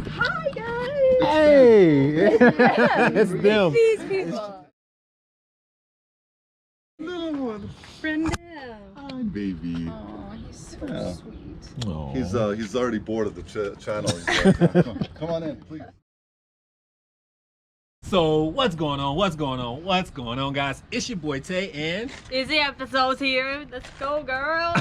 Hi guys. Hey, It's it's them. These people. Little one. Brenda. Hi, baby. Oh, he's so Yeah. sweet. Aw. He's already bored of the channel. He's like, come on in, please. So what's going on? What's going on? What's going on, guys? It's your boy Tay, and Easy episodes here. Let's go, girls.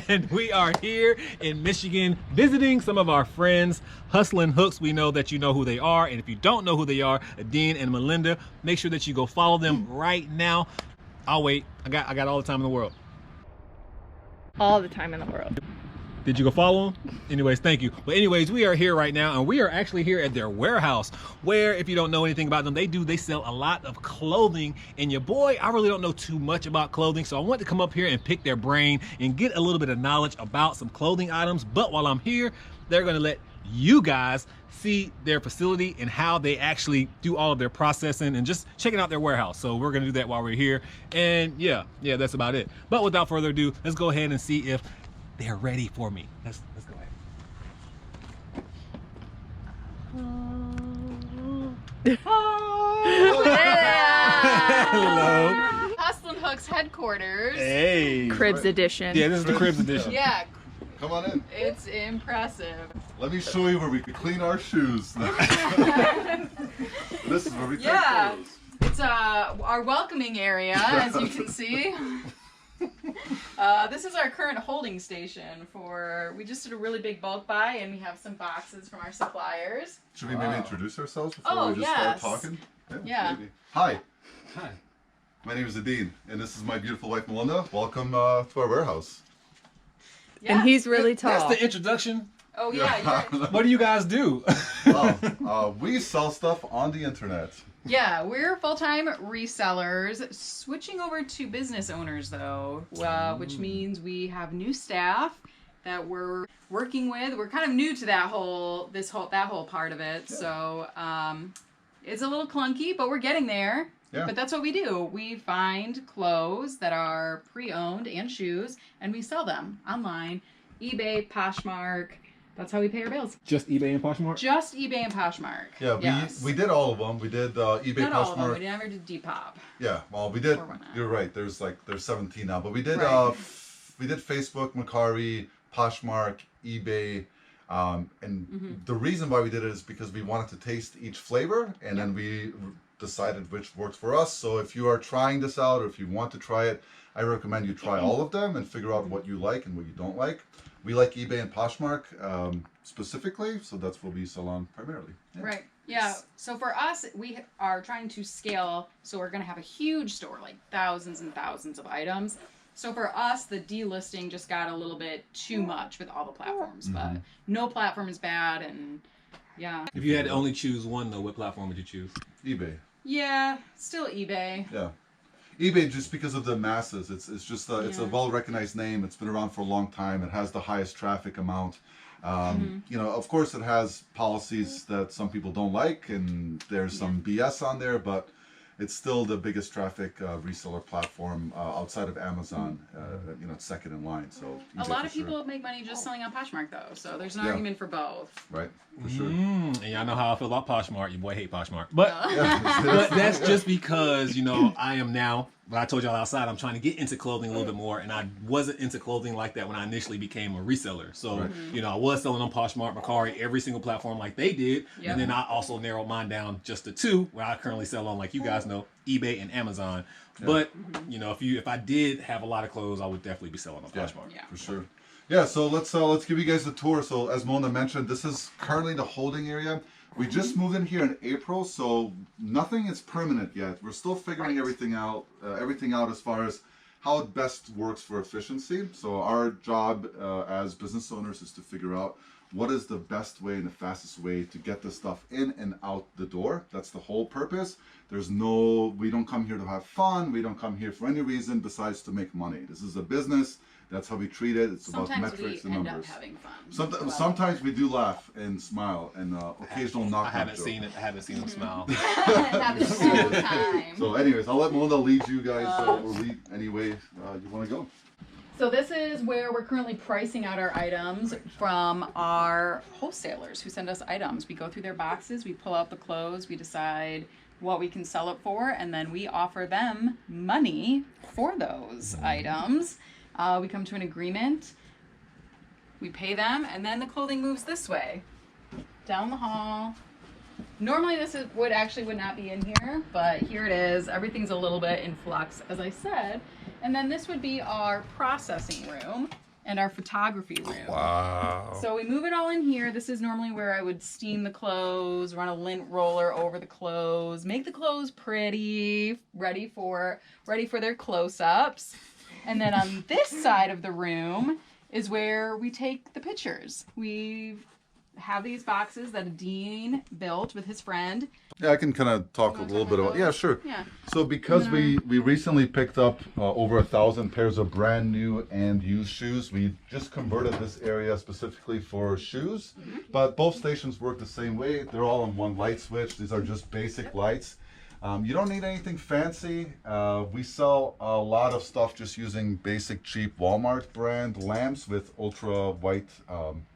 and we are here in Michigan visiting some of our friends, Hustlin Hooks. We know that you know who they are, and if you don't know who they are, Adine and Melinda, make sure that you go follow them right now. I'll wait. I got all the time in the world. All the time in the world. Did you go follow them? Anyways, thank you. But anyways, we are here right now, and we are actually here at their warehouse, where, if you don't know anything about them, they sell a lot of clothing. And your boy, I really don't know too much about clothing, so I wanted to come up here and pick their brain and get a little bit of knowledge about some clothing items. But while I'm here, they're gonna let you guys see their facility and how they actually do all of their processing and just checking out their warehouse. So we're gonna do that while we're here. And yeah, that's about it. But without further ado, let's go ahead and see if they're ready for me. Let's go ahead. Hello. Hustlin Hooks headquarters. Hey. Cribs edition. Yeah, this is the Cribs edition. Yeah, Come on in. it's impressive. Let me show you where we can clean our shoes. This is where we take Yeah. photos. It's our welcoming area, as you can see. This is our current holding station for, we just did a really big bulk buy and we have some boxes from our suppliers. Should we maybe introduce ourselves before Oh, we just yes. start talking? Yeah. Maybe. Hi, Hi. my name is Adine, and this is my beautiful wife Melinda. Welcome to our warehouse. Yeah. And he's really tall. That's the introduction. Oh yeah, you're, What do you guys do? We sell stuff on the internet. yeah, we're full-time resellers. Switching over to business owners though, which means we have new staff that we're working with. We're kind of new to that whole part of it. Yeah. So it's a little clunky, but we're getting there. Yeah. But that's what we do. We find clothes that are pre-owned and shoes, and we sell them online, eBay, Poshmark. That's how we pay our bills. Just eBay and Poshmark? Just eBay and Poshmark. Yeah, Yes. we did all of them. We did eBay, Not all of them. Poshmark. We never did Depop. Yeah, well, we did. Or whatnot. You're right. There's 17 now, but we did Right. we did Facebook, Mercari, Poshmark, eBay, and the reason why we did it is because we wanted to taste each flavor, and then we decided which worked for us. So if you are trying this out, or if you want to try it, I recommend you try all of them and figure out what you like and what you don't like. We like eBay and Poshmark specifically, so that's what we sell on primarily. Yeah. Right. Yeah. So for us, we are trying to scale. So we're going to have a huge store, like thousands and thousands of items. So for us, the delisting just got a little bit too much with all the platforms. But no platform is bad, and yeah. If you had to only choose one, though, what platform would you choose? eBay. Yeah. Still eBay. Yeah. eBay, just because of the masses, it's just it's a Yeah. well-recognized name. It's been around for a long time. It has the highest traffic amount. You know, of course, it has policies that some people don't like, and there's some BS on there, but it's still the biggest traffic reseller platform outside of Amazon. You know, it's second in line. So A eBay lot for of people make money just selling on Poshmark, though. So there's an Yeah. argument for both. sure. Right, for sure. And y'all know how I feel about Poshmark. Your boy hate Poshmark. But Yeah. but that's just because, you know, I am now, but I told y'all outside, I'm trying to get into clothing a little bit more, and I wasn't into clothing like that when I initially became a reseller. So, Right. you know, I was selling on Poshmark, Mercari, every single platform like they did, Yep. and then I also narrowed mine down just to two, where I currently sell on, like you guys know, eBay and Amazon. But, you know, if I did have a lot of clothes, I would definitely be selling on Poshmark. Yeah. For sure. Yeah, so let's give you guys the tour. So as Mona mentioned, this is currently the holding area. We just moved in here in April, so nothing is permanent yet. We're still figuring everything out as far as how it best works for efficiency. So our job as business owners is to figure out what is the best way and the fastest way to get this stuff in and out the door. That's the whole purpose. We don't come here to have fun. We don't come here for any reason besides to make money. This is a business. That's how we treat it. It's about Sometimes metrics we and end numbers. up having fun. Sometimes we do laugh and smile and occasional knock. I haven't seen it. I haven't seen them smile. Having a good time. So anyways, I'll let Melinda lead you guys or lead any way you want to go. So this is where we're currently pricing out our items from our wholesalers who send us items. We go through their boxes, we pull out the clothes, we decide what we can sell it for, and then we offer them money for those items. We come to an agreement, we pay them, and then the clothing moves this way, down the hall. Normally this would not be in here, but here it is. Everything's a little bit in flux, as I said. And then this would be our processing room and our photography room. Wow. So we move it all in here. This is normally where I would steam the clothes, run a lint roller over the clothes, make the clothes pretty, ready for their close-ups. And then on this side of the room is where we take the pictures. We have these boxes that Dean built with his friend. Yeah, I can kind of talk a little bit about. Yeah, sure. Yeah. So because we recently picked up over 1,000 pairs of brand new and used shoes, we just converted this area specifically for shoes. But both stations work the same way. They're all on one light switch. These are just basic lights. You don't need anything fancy. We sell a lot of stuff just using basic cheap Walmart brand lamps with ultra white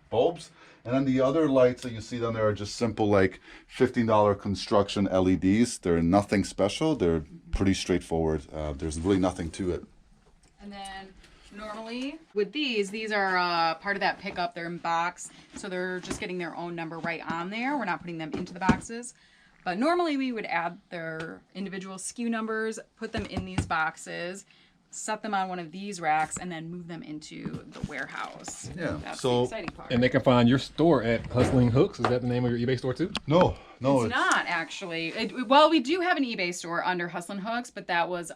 bulbs. And then the other lights that you see down there are just simple, like $15 construction LEDs. They're nothing special. They're pretty straightforward. There's really nothing to it. And then normally with these are part of that pickup. They're in box, so they're just getting their own number right on there. We're not putting them into the boxes. But normally we would add their individual SKU numbers, put them in these boxes, set them on one of these racks, and then move them into the warehouse. Yeah, That's so- the exciting part. And they can find your store at Hustlin Hooks. Is that the name of your eBay store too? No, It's not actually. Well, we do have an eBay store under Hustlin Hooks, but that was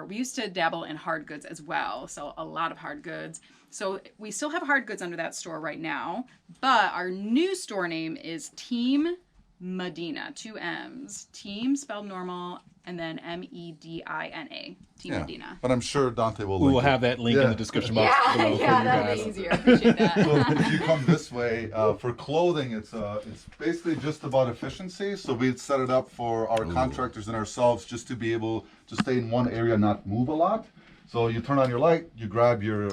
we used to dabble in hard goods as well. So a lot of hard goods. So we still have hard goods under that store right now, but our new store name is Team Medina, 2 M's. Team spelled normal, and then MEDINA. Team Medina. But I'm sure Dante will. We will link it. have that link in the description box below for you that'll guys. be easier. Appreciate that. So if you come this way, for clothing, it's basically just about efficiency. So we set it up for our contractors and ourselves just to be able to stay in one area, not move a lot. So you turn on your light, you grab your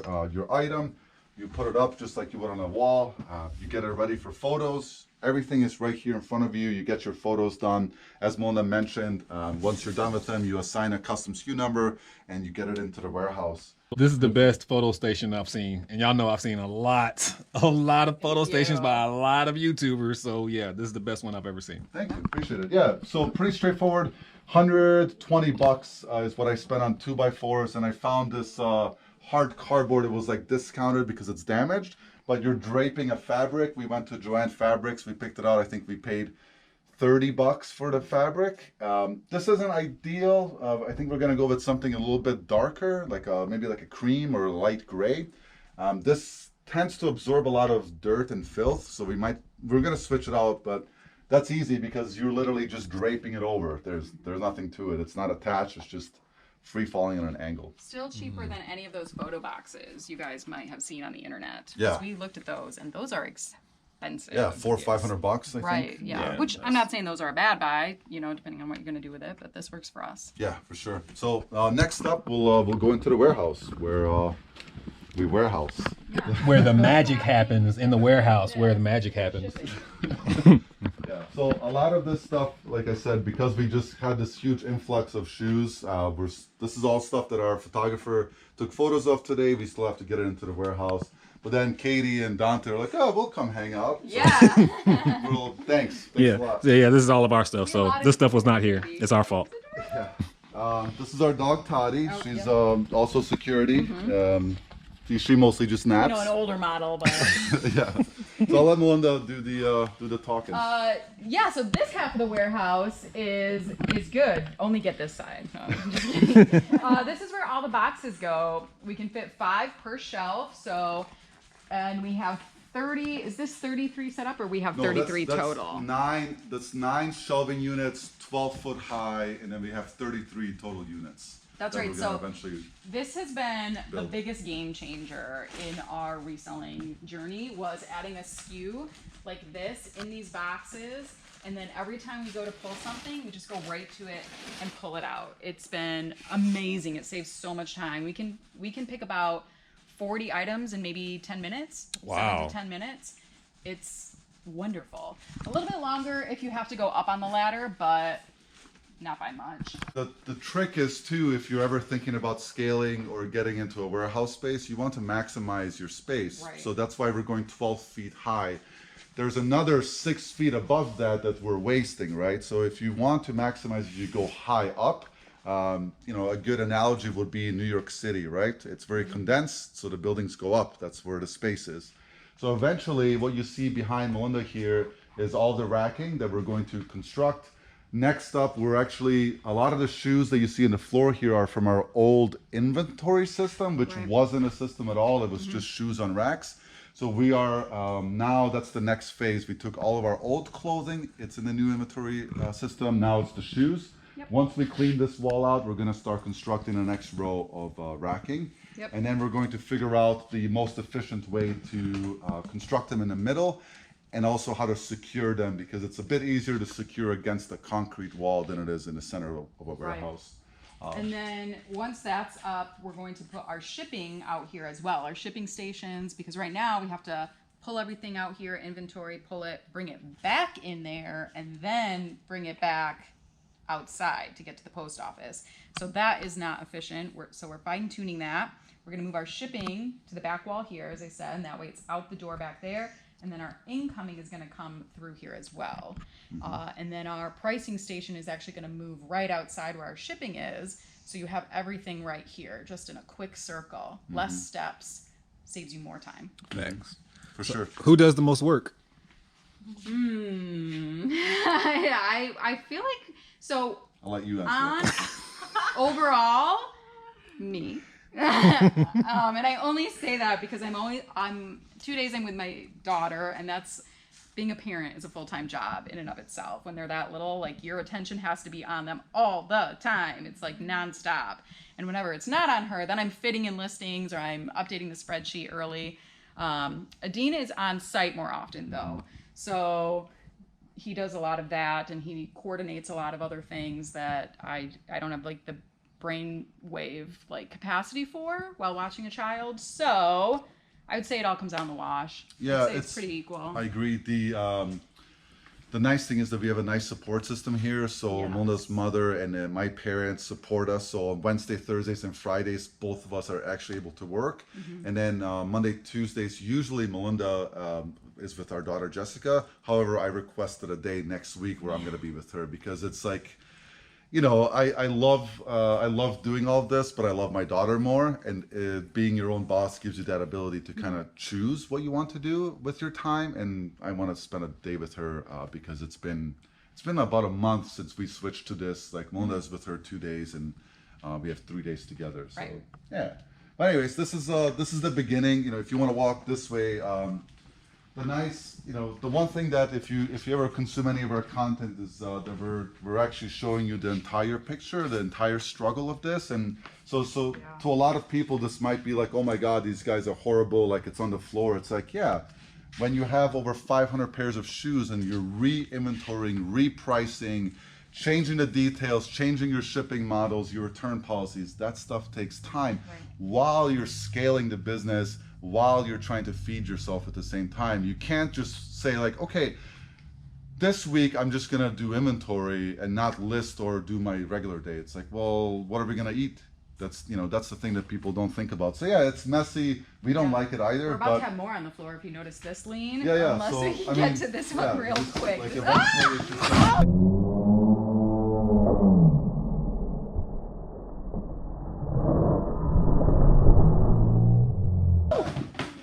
item, you put it up just like you would on a wall. You get it ready for photos. Everything is right here in front of you. You get your photos done. As Mona mentioned, once you're done with them, you assign a custom SKU number and you get it into the warehouse. This is the best photo station I've seen. And y'all know I've seen a lot of photo stations by a lot of YouTubers. So yeah, this is the best one I've ever seen. Thank you, appreciate it. Yeah, so pretty straightforward. $120 is what I spent on 2x4s, and I found this hard cardboard. It was like discounted because it's damaged, but you're draping a fabric. We went to Joann Fabrics, we picked it out. I think we paid $30 for the fabric. This isn't ideal. I think we're gonna go with something a little bit darker, like maybe like a cream or a light gray. This tends to absorb a lot of dirt and filth, so we're gonna switch it out, but that's easy because you're literally just draping it over. There's nothing to it. It's not attached. It's just free falling on an angle. Still cheaper than any of those photo boxes you guys might have seen on the internet. Yeah. 'Cause we looked at those, and those are expensive. Yeah, $400 or $500, I Right, think. yeah. Yeah, Which that's- I'm not saying those are a bad buy, depending on what you're going to do with it, but this works for us. Yeah, for sure. So next up, we'll go into the warehouse where we warehouse. Where the magic happens, in the warehouse where the magic happens. Yeah. So a lot of this stuff, like I said, because we just had this huge influx of shoes, this is all stuff that our photographer took photos of today. We still have to get it into the warehouse. But then Katie and Dante are like, oh, we'll come hang out. So Yeah. thanks a Yeah, lot. yeah, this is all of our stuff. a So lot of this stuff was not here. security. It's our fault. Yeah. This is our dog Toddy. Oh, She's yep. also security. She mostly just naps. an older model, but Yeah. So I'll let Melinda do the talking. Yeah, so this half of the warehouse is good. Only get this side. No, I'm just kidding. This is where all the boxes go. We can fit 5 per shelf. And we have 30. Is this 33 set up, or we have No, 33 that's total? That's 9 shelving units, 12 foot high, and then we have 33 total units. That's that right, we're gonna so- eventually. This has been the Build. biggest game changer in our reselling journey, was adding a SKU like this in these boxes, and then every time we go to pull something, we just go right to it and pull it out. It's been amazing. It saves so much time. We can pick about 40 items in maybe 10 minutes. Wow. 7 to 10 minutes. It's wonderful. A little bit longer if you have to go up on the ladder, but not by much. The trick is too, if you're ever thinking about scaling or getting into a warehouse space, you want to maximize your space. Right. So that's why we're going 12 feet high. There's another 6 feet above that we're wasting, right? So if you want to maximize, you go high up. You know, a good analogy would be New York City, right? It's very condensed, so the buildings go up. That's where the space is. So eventually, what you see behind Melinda here is all the racking that we're going to construct. Next up, we're actually, a lot of the shoes that you see on the floor here are from our old inventory system, which wasn't a system at all. It was just shoes on racks. So we are, now that's the next phase. We took all of our old clothing, it's in the new inventory system. Now it's the shoes. Yep. Once we clean this wall out, we're gonna start constructing the next row of racking. Yep. And then we're going to figure out the most efficient way to construct them in the middle, and also how to secure them, because it's a bit easier to secure against a concrete wall than it is in the center of a warehouse. And then once that's up, we're going to put our shipping out here as well, our shipping stations, because right now we have to pull everything out here, inventory, pull it, bring it back in there, and then bring it back outside to get to the post office. So that is not efficient. So we're fine tuning that. We're gonna move our shipping to the back wall here, as I said, and that way it's out the door back there. And then our incoming is going to come through here as well. And then our pricing station is actually going to move right outside where our shipping is. So you have everything right here, just in a quick circle. Less steps, saves you more time. Thanks. For sure. Who does the most work? I feel like, so I'll let you answer on that. overall, me. And I only say that because I'm 2 days in with my daughter, and that's, being a parent is a full-time job in and of itself. When they're that little, like, your attention has to be on them all the time. It's like nonstop. And whenever it's not on her, then I'm fitting in listings or I'm updating the spreadsheet early. Adina is on site more often though. So he does a lot of that, and he coordinates a lot of other things that I don't have like the brainwave like capacity for while watching a child. So I would say it all comes out in the wash. Yeah, I'd say it's pretty equal. I agree. The nice thing is that we have a nice support system here. So Melinda's mother and my parents support us. So on Wednesday, Thursdays, and Fridays, both of us are actually able to work. And then Monday, Tuesdays, usually Melinda is with our daughter Jessica. However, I requested a day next week where I'm going to be with her, because it's like, you know, I love doing all of this, but I love my daughter more. And being your own boss gives you that ability to kind of choose what you want to do with your time. And I want to spend a day with her because it's been about a month since we switched to this. Like Melinda's with her 2 days, and we have 3 days together. So yeah. But anyways, this is the beginning. You know, if you want to walk this way. The nice, you know, the one thing that if you ever consume any of our content is that we're actually showing you the entire picture, the entire struggle of this. And so to a lot of people, this might be like, oh my God, these guys are horrible, like it's on the floor. It's like, yeah, when you have over 500 pairs of shoes and you're re-inventorying, repricing, changing the details, changing your shipping models, your return policies, that stuff takes time while you're scaling the business, while you're trying to feed yourself at the same time. You can't just say like, okay, this week I'm just gonna do inventory and not list or do my regular day. It's like, well, what are we gonna eat? That's, you know, that's the thing that people don't think about. So yeah, it's messy. We don't like it either. We're about to have more on the floor if you notice this lean. Yeah. Unless So, we can get to this one real quick. Like eventually it's just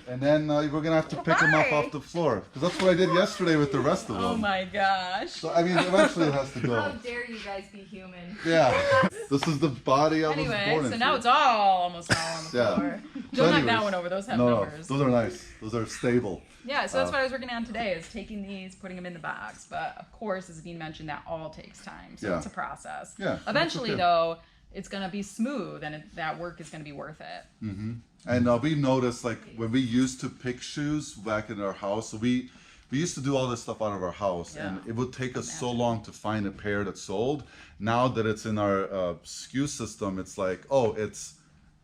and then we're gonna have to pick them up off the floor, because that's what I did yesterday with the rest of them. Oh my gosh. So I mean, eventually it has to go. How dare you guys be human? Yeah, this is the body I was born Anyway, into. so now it's almost all on the floor. Don't knock that one over. Those have numbers. Those are nice. Those are stable. Yeah, so that's what I was working on today, is taking these, putting them in the box. But of course, as Dean mentioned, that all takes time. So it's a process. Yeah. Eventually, though, it's going to be smooth, and that work is going to be worth it. Mm-hmm. And we noticed, like, when we used to pick shoes back in our house, so we used to do all this stuff out of our house, and it would take us so long to find a pair that sold. Now that it's in our SKU system, it's like, oh, it's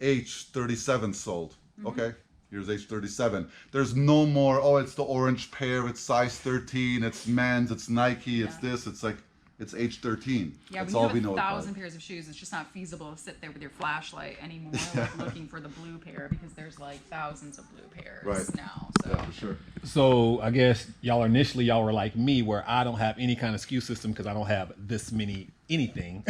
H37 sold. Okay, Here's age 37. There's no more, oh, it's the orange pair, it's size 13, it's men's, it's Nike, it's this. It's like, it's age 13. Yeah, That's when you all have we know 1,000 pairs of shoes, it's just not feasible to sit there with your flashlight anymore like, looking for the blue pair because there's like thousands of blue pairs now. So. Yeah, for sure. So I guess y'all were like me, where I don't have any kind of SKU system because I don't have this many anything.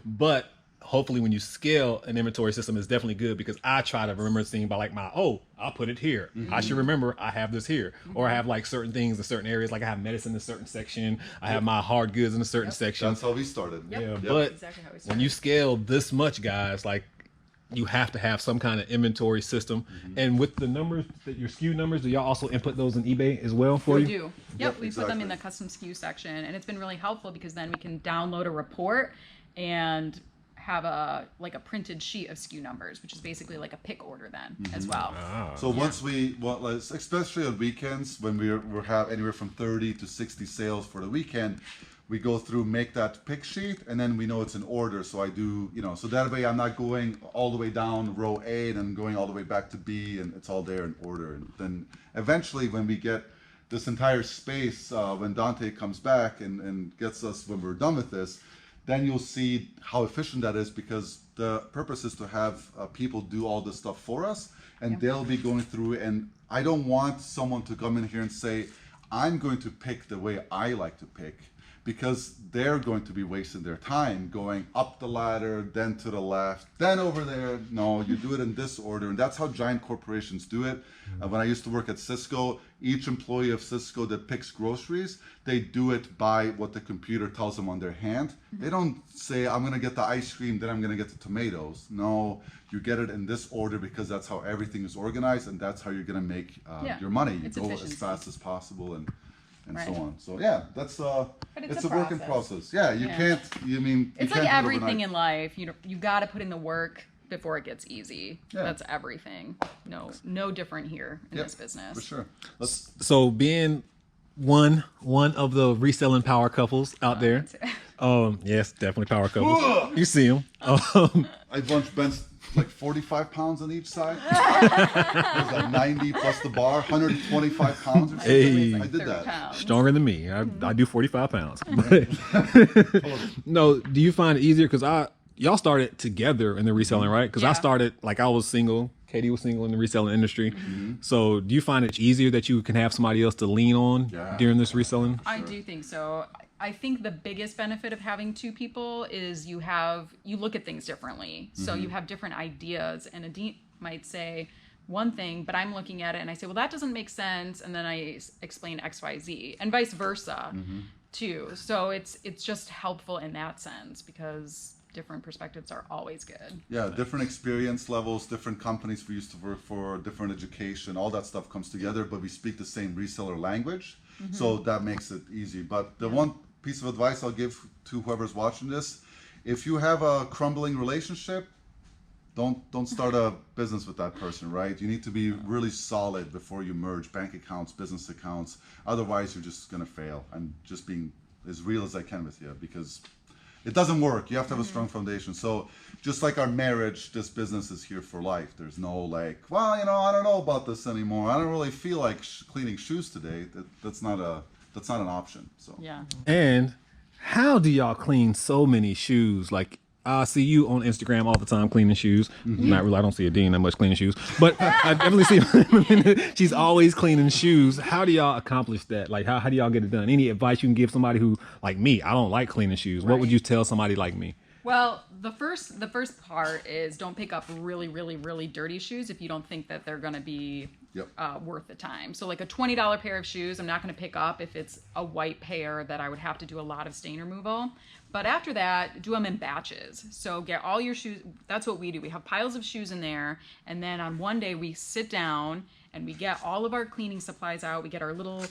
But hopefully when you scale an inventory system, it's definitely good because I try to remember seeing by like I'll put it here. I should remember I have this here. Or I have like certain things in certain areas, like I have medicine in a certain section. I have my hard goods in a certain section. That's how we started. Yeah, but Exactly how we when started. you scale this much, guys, like you have to have some kind of inventory system. And with the numbers, your SKU numbers, do y'all also input those in eBay as well for We you? do. Yep, we put them in the custom SKU section, and it's been really helpful because then we can download a report and have a printed sheet of SKU numbers, which is basically like a pick order then as well. So once especially on weekends, when we have anywhere from 30 to 60 sales for the weekend, we go through, make that pick sheet, and then we know it's in order. So I do, so that way I'm not going all the way down row A and then going all the way back to B, and it's all there in order. And then eventually when we get this entire space, when Dante comes back and gets us, when we're done with this, then you'll see how efficient that is, because the purpose is to have people do all this stuff for us, and they'll be going through. And I don't want someone to come in here and say, I'm going to pick the way I like to pick, because they're going to be wasting their time going up the ladder, then to the left, then over there. No, you do it in this order. And that's how giant corporations do it. When I used to work at Cisco, each employee of Cisco that picks groceries, they do it by what the computer tells them on their hand. They don't say, I'm going to get the ice cream, then I'm going to get the tomatoes. No, you get it in this order because that's how everything is organized, and that's how you're going to make your money. You go as fast as possible and so on. So yeah, that's it's a working process. Yeah, you can't. It's like everything in life. You got to put in the work before it gets easy. Yeah. That's everything. No different here in this business. For sure. So being one of the reselling power couples out there. Yes, definitely power couples. You see them. I bunch bench like 45 pounds on each side. It was like 90 plus the bar, 125 pounds or something. Hey. I did that. Stronger than me. I do 45 pounds. No, do you find it easier? Because y'all started together in the reselling, right? Because I started, like, I was single. Katie was single in the reselling industry. So do you find it easier that you can have somebody else to lean on during this reselling? I do think so. I think the biggest benefit of having two people is you look at things differently. So you have different ideas, and Adine might say one thing, but I'm looking at it and I say, well, that doesn't make sense. And then I explain X, Y, Z, and vice versa too. So it's just helpful in that sense, because different perspectives are always good. Yeah, different experience levels, different companies we used to work for, different education, all that stuff comes together, but we speak the same reseller language. So that makes it easy. But the one piece of advice I'll give to whoever's watching this, if you have a crumbling relationship, don't start a business with that person, right? You need to be really solid before you merge bank accounts, business accounts. Otherwise, you're just going to fail. I'm just being as real as I can with you, because it doesn't work. You have to have a strong foundation. So just like our marriage, this business is here for life. There's no like, well, I don't know about this anymore. I don't really feel like cleaning shoes today. That's not an option. So yeah. And how do y'all clean so many shoes? Like, I see you on Instagram all the time cleaning shoes. Not really. I don't see Adine that much cleaning shoes, but I definitely see she's always cleaning shoes. How do y'all accomplish that? Like, how do y'all get it done? Any advice you can give somebody who, like me, I don't like cleaning shoes? What would you tell somebody like me? Well, the first part is don't pick up really, really, really dirty shoes if you don't think that they're going to be worth the time. So like a $20 pair of shoes, I'm not going to pick up if it's a white pair that I would have to do a lot of stain removal. But after that, do them in batches. So get all your shoes. That's what we do. We have piles of shoes in there. And then on one day we sit down and we get all of our cleaning supplies out. We get our little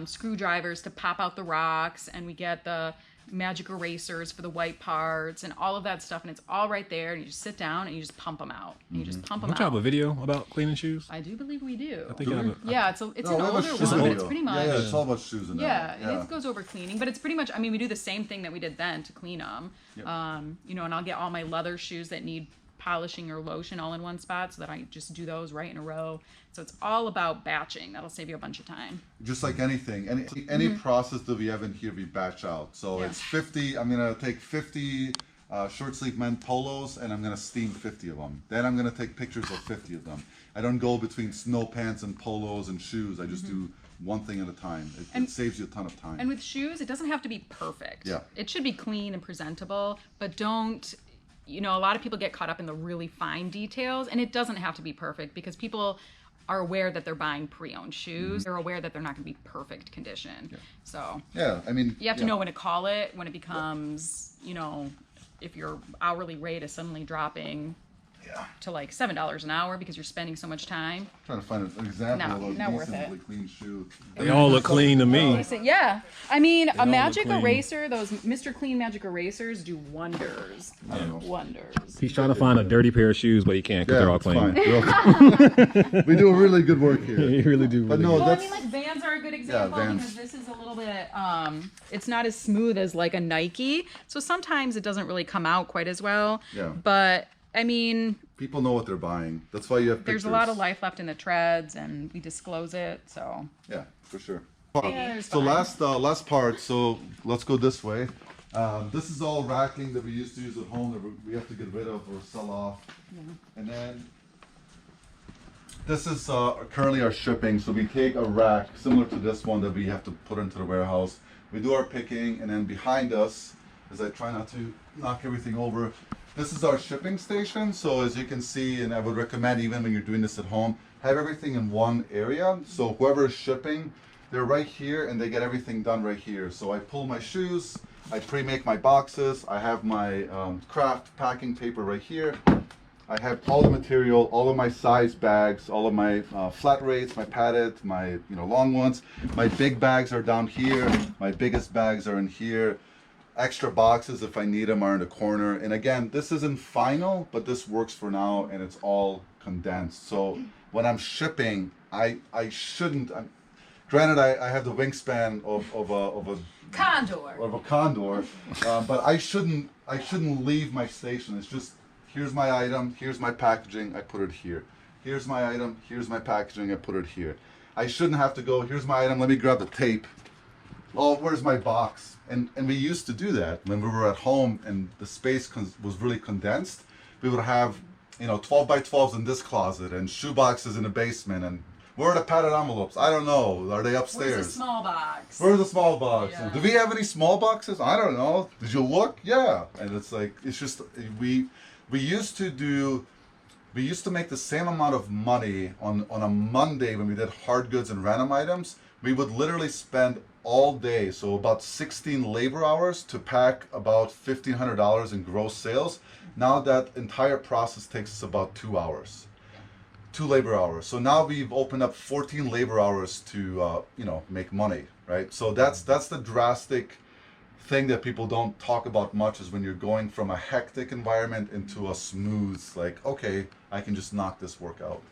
screwdrivers to pop out the rocks, and we get the magic erasers for the white parts and all of that stuff, and it's all right there, and you just sit down and you just pump them out. And you just pump them out. Don't you have a video about cleaning shoes? I do believe we do. I think it's an older one, but it's pretty much it's all about shoes and it goes over cleaning, but it's pretty much, I mean, we do the same thing that we did then to clean them. And I'll get all my leather shoes that need polishing or lotion all in one spot, so that I just do those right in a row. So it's all about batching. That'll save you a bunch of time. Just like anything, any process that we have in here, we batch out. So Yeah. it's 50. I'm gonna take 50 short sleeve men polos, and I'm gonna steam 50 of them. Then I'm gonna take pictures of 50 of them. I don't go between snow pants and polos and shoes. I just do one thing at a time. It saves you a ton of time. And with shoes, it doesn't have to be perfect. Yeah. It should be clean and presentable, but don't, you know, a lot of people get caught up in the really fine details, and it doesn't have to be perfect because people are aware that they're buying pre-owned shoes. They're aware that they're not going to be perfect condition. So Yeah, I mean, you have to know when to call it, when it becomes, you know, if your hourly rate is suddenly dropping to like $7 an hour because you're spending so much time. trying to find an example No, of a not worth decently it. clean shoe. They all look clean to me. Yeah, I mean, a look magic clean. eraser, those Mr. Clean magic erasers do wonders. I don't know. Wonders. He's trying to find a dirty pair of shoes, but he can't because they're all it's clean. fine. They're all- we do really good work here. You really do. But Really no, do. Well, I that's mean, like Vans are a good example Vans. because this is a little bit, it's not as smooth as like a Nike. So sometimes it doesn't really come out quite as well. Yeah. But I mean, people know what they're buying. That's why you have pictures. there's a lot of life left in the treads, and we disclose it. So Yeah, for sure. there's So fine. last part. So let's go this way. This is all racking that we used to use at home that we have to get rid of or sell off. And then this is currently our shipping. So we take a rack similar to this one that we have to put into the warehouse. We do our picking, and then behind us, as I try not to knock everything over, this is our shipping station. So as you can see, and I would recommend even when you're doing this at home, have everything in one area. So whoever is shipping, they're right here and they get everything done right here. So I pull my shoes, I pre-make my boxes, I have my craft packing paper right here. I have all the material, all of my size bags, all of my flat rates, my padded, my long ones. My big bags are down here. My biggest bags are in here. Extra boxes, if I need them, are in the corner. And again, this isn't final, but this works for now, and it's all condensed. So when I'm shipping, I shouldn't. Granted, I have the wingspan of a condor, but I shouldn't leave my station. It's just, here's my item, here's my packaging, I put it here. Here's my item, here's my packaging, I put it here. I shouldn't have to go, here's my item, let me grab the tape. Oh, where's my box? And we used to do that when we were at home and the space was really condensed. We would have 12 by 12s in this closet and shoe boxes in the basement. And where are the padded envelopes? I don't know. Are they upstairs? Where's the small box? Where's the small box? Yeah. Do we have any small boxes? I don't know. Did you look? Yeah. And it's like, it's just, we used to make the same amount of money on a Monday when we did hard goods and random items. We would literally spend all day, so about 16 labor hours to pack about $1,500 in gross sales. Now that entire process takes us about 2 hours. 2 labor hours. So now we've opened up 14 labor hours to make money, right? So that's the drastic thing that people don't talk about much, is when you're going from a hectic environment into a smooth, like, okay, I can just knock this work out.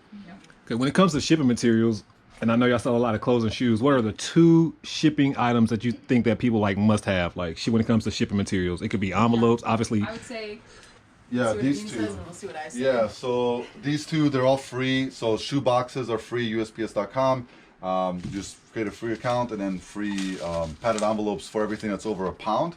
Okay, when it comes to shipping materials, and I know y'all sell a lot of clothes and shoes, what are the 2 shipping items that you think that people like must have? Like when it comes to shipping materials, it could be envelopes, obviously. I would say, Yeah, see what these Dean two. says and we'll see what I say. Yeah, so these two, they're all free. So shoe boxes are free, USPS.com. Just create a free account, and then free padded envelopes for everything that's over £1.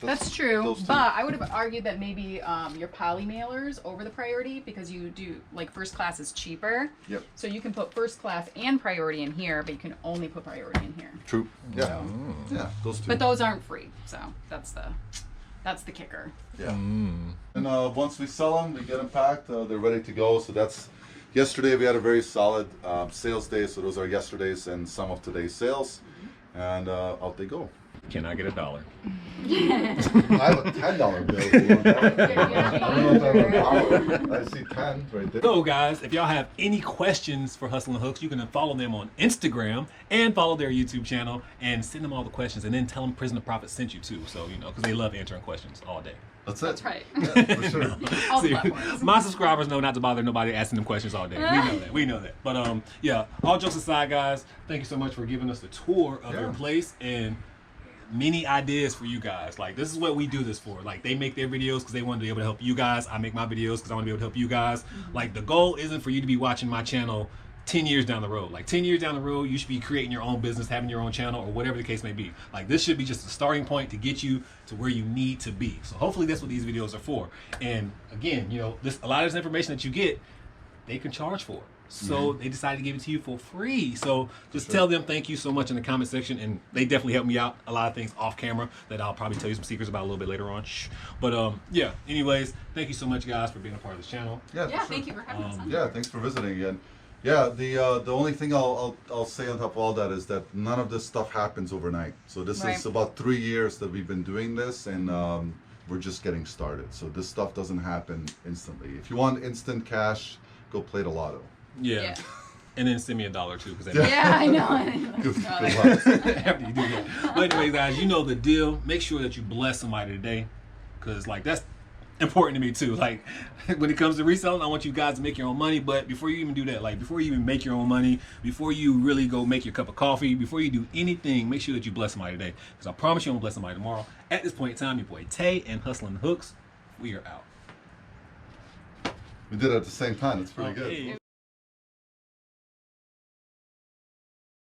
That's true, those two. but I would have argued that maybe your poly mailers over the priority, because you do, like, first class is cheaper. Yep. So you can put first class and priority in here, but you can only put priority in here. True. Yeah. Yeah, those two. But those aren't free, so that's the kicker. Yeah. And once we sell them, we get them packed. They're ready to go. So that's yesterday. We had a very solid sales day. So those are yesterday's and some of today's sales, and out they go. Can I get $1? I have a $10 bill. If you want that. I don't know if I have a dollar. I see 10 right there. So guys, if y'all have any questions for Hustlin Hooks, you can follow them on Instagram and follow their YouTube channel and send them all the questions, and then tell them Prison2Profit sent you too. So, because they love answering questions all day. That's it. That's right. Yeah, for sure. All the See, platforms. my subscribers know not to bother nobody asking them questions all day. We know that. But yeah, all jokes aside, guys, thank you so much for giving us the tour of your place. And many ideas for you guys. Like, this is what we do this for. Like, they make their videos because they want to be able to help you guys. I make my videos because I want to be able to help you guys. Like, the goal isn't for you to be watching my channel 10 years down the road. Like 10 years down the road, you should be creating your own business, having your own channel, or whatever the case may be. Like, this should be just a starting point to get you to where you need to be. So hopefully that's what these videos are for. And again, you know, a lot of this information that you get, they can charge for. So they decided to give it to you for free. So just tell them thank you so much in the comment section, and they definitely helped me out a lot of things off camera that I'll probably tell you some secrets about a little bit later on. Shh. But yeah, anyways, thank you so much guys for being a part of this channel. Yeah, Yeah, thank you for having us on. Yeah, thanks for visiting again. Yeah, the only thing I'll say on top of all that is that none of this stuff happens overnight. So this is about 3 years that we've been doing this, and we're just getting started. So this stuff doesn't happen instantly. If you want instant cash, go play the lotto. Yeah. And then send me $1 too, because Yeah, I know. Good luck. after you do that. But anyway, guys, you know the deal. Make sure that you bless somebody today, because like that's important to me too. Like when it comes to reselling, I want you guys to make your own money. But before you even do that, like before you even make your own money, before you really go make your cup of coffee, before you do anything, make sure that you bless somebody today, because I promise you I'm gonna bless somebody tomorrow. At this point in time, your boy Tay and Hustlin Hooks, we are out. We did it at the same time. It's pretty good. Hey.